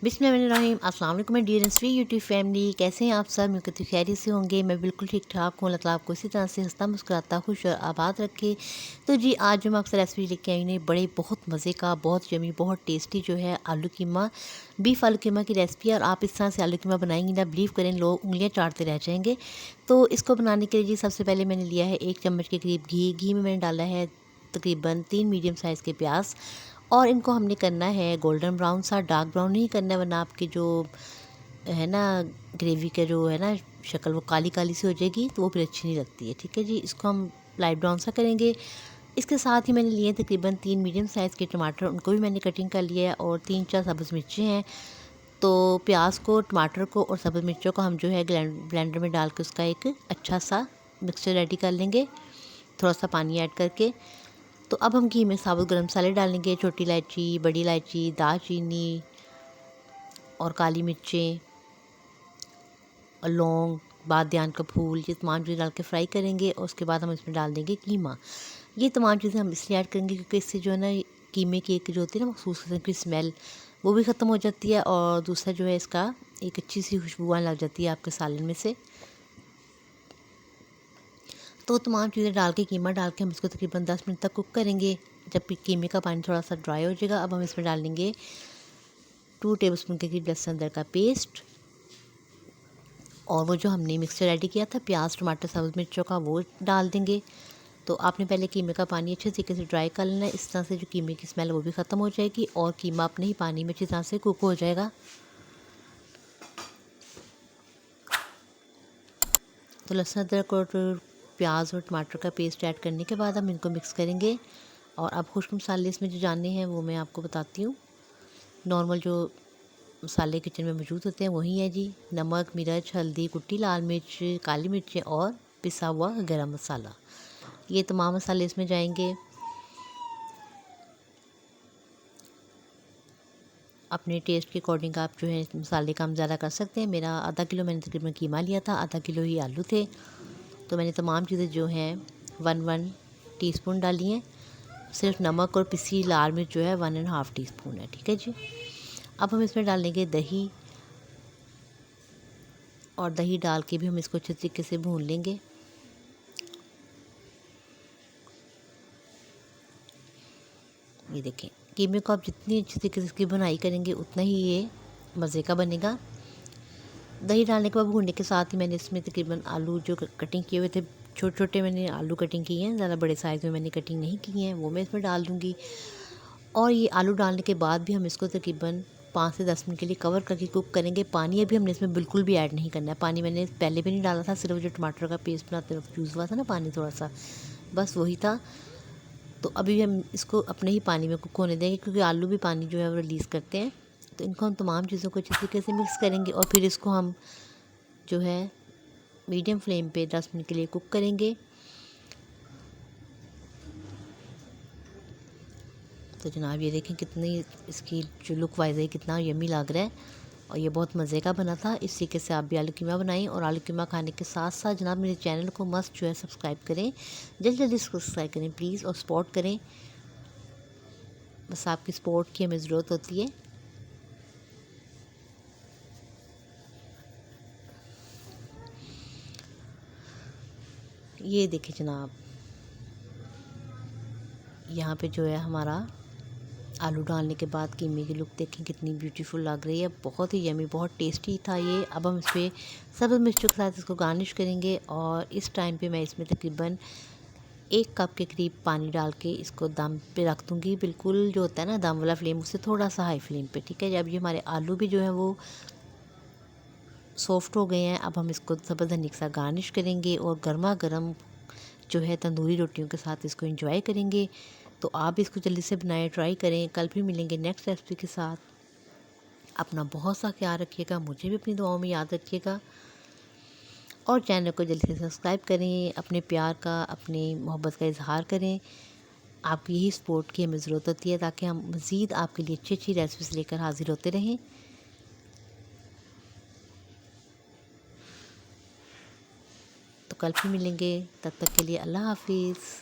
बिस्मिल्लाहिर्रहमानिर्रहीम। अस्सलाम वालेकुम dear and sweet YouTube family, कैसे हैं आप सब? मैं कहती खैरियत से होंगे। मैं बिल्कुल ठीक ठाक हूँ। अल्लाह ताला आपको इसी तरह से हंसता मुस्कुराता खुश और आबाद रखे। तो जी आज जो मैं अक्सर रेसिपी लेके आई हूँ बड़े बहुत मज़े का, बहुत यमी, बहुत टेस्टी जो है आलू कीमा, बीफ आलू कीमा की रेसिपी है। और आप इस तरह से आलू कीमा बनाएंगे ना, बिलीव करें लोग उंगलियाँ चाटते रह जाएंगे। तो इसको बनाने के लिए जी सबसे पहले मैंने लिया है 1 चम्मच के करीब घी में मैंने डाला है तकरीबन 3 मीडियम साइज़ के प्याज। और इनको हमने करना है गोल्डन ब्राउन सा, डार्क ब्राउन नहीं करना है, वरना आपकी जो है ना ग्रेवी का जो है ना शक्ल वो काली काली सी हो जाएगी, तो वो फिर अच्छी नहीं लगती है। ठीक है जी, इसको हम लाइट ब्राउन सा करेंगे। इसके साथ ही मैंने लिए तकरीबन 3 मीडियम साइज़ के टमाटर, उनको भी मैंने कटिंग कर लिया है। और 3-4 सब्ज़ मिर्चें हैं। तो प्याज को, टमाटर को और सब्ज़ मिर्चों को हम जो है ब्लेंडर में डाल के उसका एक अच्छा सा मिक्सचर रेडी कर लेंगे, थोड़ा सा पानी ऐड करके। तो अब हम घी में साबुत गरम मसाले डालेंगे, छोटी इलायची, बड़ी इलायची, दालचीनी और काली मिर्चें और लौंग, बादियान का फूल, ये तमाम चीज़ें डाल के फ्राई करेंगे। और उसके बाद हम इसमें डाल देंगे कीमा। ये तमाम चीज़ें हम इसलिए ऐड करेंगे क्योंकि इससे जो है ना कीमे की एक जो होती है ना मखसूस किस्म की स्मेल, वो भी ख़त्म हो जाती है। और दूसरा जो है इसका एक अच्छी सी खुशबू आने लग जाती है आपके सालन में से। तो तमाम चीज़ें डाल के, कीमा डाल के हम इसको तकरीबन 10 मिनट तक कुक करेंगे। जब कीमे का पानी थोड़ा सा ड्राई हो जाएगा, अब हम इसमें डालेंगे 2 टेबलस्पून के करीब लहसुन अदरक का पेस्ट। और वो जो हमने मिक्सचर रेडी किया था प्याज, टमाटर, सब्ज़ मिर्चों का, वो डाल देंगे। तो आपने पहले कीमे का पानी अच्छे तरीके से ड्राई कर लेना है। इस तरह से जो कीमे की स्मेल वो भी ख़त्म हो जाएगी और कीमा अपने ही पानी में अच्छी तरह से कुक हो जाएगा। तो लहसुन अदरक और प्याज और टमाटर का पेस्ट ऐड करने के बाद हम इनको मिक्स करेंगे। और अब खुश्क मसाले इसमें जो जानने हैं वो मैं आपको बताती हूँ। नॉर्मल जो मसाले किचन में मौजूद होते हैं वही है जी। नमक, मिर्च, हल्दी, कुटी लाल मिर्च, काली मिर्चें और पिसा हुआ गरम मसाला, ये तमाम मसाले इसमें जाएंगे। अपने टेस्ट के अकॉर्डिंग आप जो है मसाले कम ज़्यादा कर सकते हैं। मेरा आधा किलो मैंने तकरीबन कीमा लिया था, आधा किलो ही आलू थे। तो मैंने तमाम चीज़ें जो हैं 1 टीस्पून डाली हैं। सिर्फ नमक और पिसी लाल मिर्च जो है 1.5 टीस्पून है। ठीक है जी। अब हम इसमें डालेंगे दही, और दही डाल के भी हम इसको अच्छे तरीके से भून लेंगे। ये देखें, कीमे को आप जितनी अच्छी तरीके से इसकी बुनाई करेंगे उतना ही ये मज़े का बनेगा। दही डालने के बाद भूनने के साथ ही मैंने इसमें तकरीबन आलू जो कटिंग किए हुए थे, छोटे छोटे मैंने आलू कटिंग किए हैं, ज़्यादा बड़े साइज़ में मैंने कटिंग नहीं की हैं, वो मैं इसमें डाल दूँगी। और ये आलू डालने के बाद भी हम इसको तकरीबन 5 से 10 मिनट के लिए कवर करके कुक करेंगे। पानी अभी हमने इसमें बिल्कुल भी ऐड नहीं करना है। पानी मैंने पहले भी नहीं डाला था, सिर्फ जो टमाटर का पेस्ट बनाते वक्त यूज़ हुआ था ना पानी थोड़ा सा, बस वही था। तो अभी भी हम इसको अपने ही पानी में कुक होने देंगे क्योंकि आलू भी पानी जो है वो रिलीज़ करते हैं। तो इनको हम तमाम चीज़ों को अच्छी तरीके से मिक्स करेंगे और फिर इसको हम जो है मीडियम फ्लेम पे 10 मिनट के लिए कुक करेंगे। तो जनाब ये देखें कितनी इसकी जो लुक वाइज है कितना यमी लग रहा है और ये बहुत मज़े का बना था। इस तरीके से आप भी आलू कीमा बनाएं। और आलू कीमा खाने के साथ साथ जनाब मेरे चैनल को मस्त जो है सब्सक्राइब करें, जल्दी जल्दी सब्सक्राइब करें प्लीज़ और सपोर्ट करें। बस आपकी सपोर्ट की हमें ज़रूरत होती है। ये देखिए जनाब, यहाँ पे जो है हमारा आलू डालने के बाद कीमे की लुक देखें कितनी ब्यूटीफुल लग रही है, बहुत ही यमी, बहुत टेस्टी था ये। अब हम इस पर सब्ज़ मिर्चों के साथ इसको गार्निश करेंगे। और इस टाइम पे मैं इसमें तकरीबन 1 कप के करीब पानी डाल के इसको दम पे रख दूँगी। बिल्कुल जो होता है ना दम वाला फ्लेम, उससे थोड़ा सा हाई फ्लेम पे। ठीक है, जब ये हमारे आलू भी जो है वो सॉफ्ट हो गए हैं, अब हम इसको ज़बरदस्त के साथ गार्निश करेंगे और गर्मा गर्म जो है तंदूरी रोटियों के साथ इसको एंजॉय करेंगे। तो आप इसको जल्दी से बनाएं, ट्राई करें। कल फिर मिलेंगे नेक्स्ट रेसिपी के साथ। अपना बहुत सा ख्याल रखिएगा, मुझे भी अपनी दुआओं में याद रखिएगा और चैनल को जल्दी से सब्सक्राइब करें। अपने प्यार का, अपनी मोहब्बत का इजहार करें। आपकी यही सपोर्ट की हमें ज़रूरत होती है ताकि हम मज़ीद आपके लिए अच्छी अच्छी रेसिपीज़ लेकर हाजिर होते रहें। तो कल फिर मिलेंगे, तब तक के लिए अल्लाह हाफिज़।